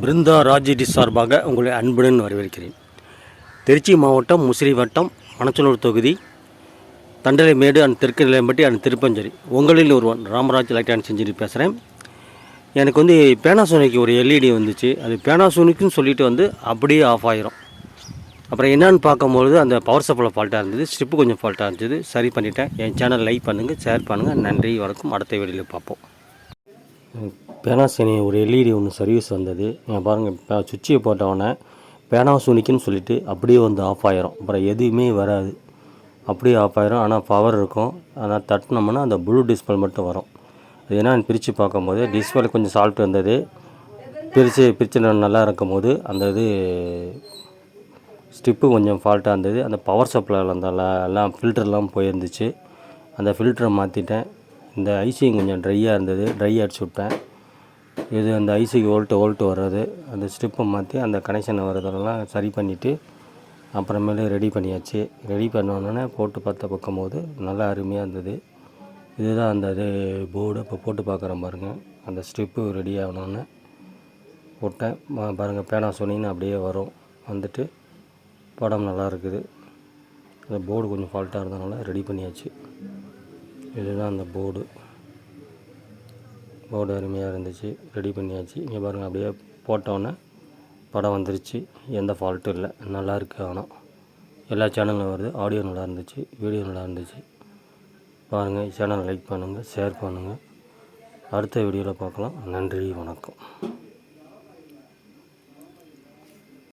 பிருந்தா ராஜ்டி சார்பாக உங்களை அன்புடன் வரவேற்கிறேன். திருச்சி மாவட்டம் முசிறி வட்டம் மணச்சலூர் தொகுதி தண்டலைமேடு அண்ட் தெற்கு நிலையம்பட்டி அண்ட் திருப்பஞ்சேரி உங்களில் ஒருவன் ராமராஜ் எலக்ட்ரானிக்ஸ் இன்ஜினியர் பேசுகிறேன். எனக்கு வந்து பேனாசோனிக்கு ஒரு எல்இடி வந்துச்சு. அது பேனாசோனிக்குன்னு சொல்லிட்டு வந்து அப்படியே ஆஃப் ஆகிரும். அப்புறம் என்னன்னு பார்க்கும்பொழுது அந்த பவர் சப்ளை ஃபால்ட்டாக இருந்தது, ஸ்ட்ரிப்பு கொஞ்சம் ஃபால்ட்டாக இருந்தது. சரி பண்ணிட்டேன். என் சேனல் லைக் பண்ணுங்கள், ஷேர் பண்ணுங்கள். நன்றி, வணக்கம். அடுத்த வீடியோவில் பார்ப்போம். பேனாசோனி ஒரு எல்இடி ஒன்று சர்வீஸ் வந்தது. நீங்கள் பாருங்கள், சுவிட்சை போட்டவுடனே பேனாசோனிக்குன்னு சொல்லிவிட்டு அப்படியே வந்து ஆஃப் ஆகிரும். அப்புறம் எதுவுமே வராது, அப்படியே ஆஃப் ஆகிரும். ஆனால் பவர் இருக்கும். ஆனால் தட்டினோம்னா அந்த ப்ளூ டிஸ்பிளே மட்டும் வரும். அது என்னன்னு பிரித்து பார்க்கும்போது டிஸ்பிளே கொஞ்சம் சால்ட் வந்தது. பிரித்து நல்லா இருக்கும் போது அந்த இது ஸ்ட்ரிப்பு கொஞ்சம் ஃபால்ட்டாக இருந்தது. அந்த பவர் சப்ளையில் அந்த எல்லாம் ஃபில்டர்லாம் போயிருந்துச்சு. அந்த ஃபில்டரை மாற்றிட்டேன். இந்த ஐசியும் கொஞ்சம் ட்ரையாக இருந்தது, ட்ரை அடிச்சு விட்டேன். இது அந்த ஐசிக்கு வோல்ட்டு வர்றது, அந்த ஸ்ட்ரிப்பை மாற்றி அந்த கனெக்ஷனை வர்றதெல்லாம் சரி பண்ணிவிட்டு அப்புறமேலே ரெடி பண்ணியாச்சு. ரெடி பண்ணோன்னே போட்டு பார்க்கும்போது நல்லா அருமையாக இருந்தது. இதுதான் அந்த இது போர்டு. இப்போ போட்டு பார்க்குறேன் பாருங்கள். அந்த ஸ்ட்ரிப்பு ரெடி ஆகணுன்னு போட்டேன் பாருங்கள். பேனாசோனின்னு அப்படியே வரும். வந்துட்டு படம் நல்லா இருக்குது. அந்த போர்டு கொஞ்சம் ஃபால்ட்டாக இருந்ததுனால ரெடி பண்ணியாச்சு. இதுதான் அந்த போர்டு அருமையாக இருந்துச்சு. ரெடி பண்ணியாச்சு. இங்கே பாருங்கள், அப்படியே போட்டோன்னே படம் வந்துருச்சு. எந்த ஃபால்ட்டும் இல்லை, நல்லா இருக்குது. ஆனால் எல்லா சேனலும் வருது. ஆடியோ நல்லா இருந்துச்சு, வீடியோ நல்லா இருந்துச்சு. பாருங்கள், சேனலை லைக் பண்ணுங்கள், ஷேர் பண்ணுங்கள். அடுத்த வீடியோவில் பார்க்கலாம். நன்றி, வணக்கம்.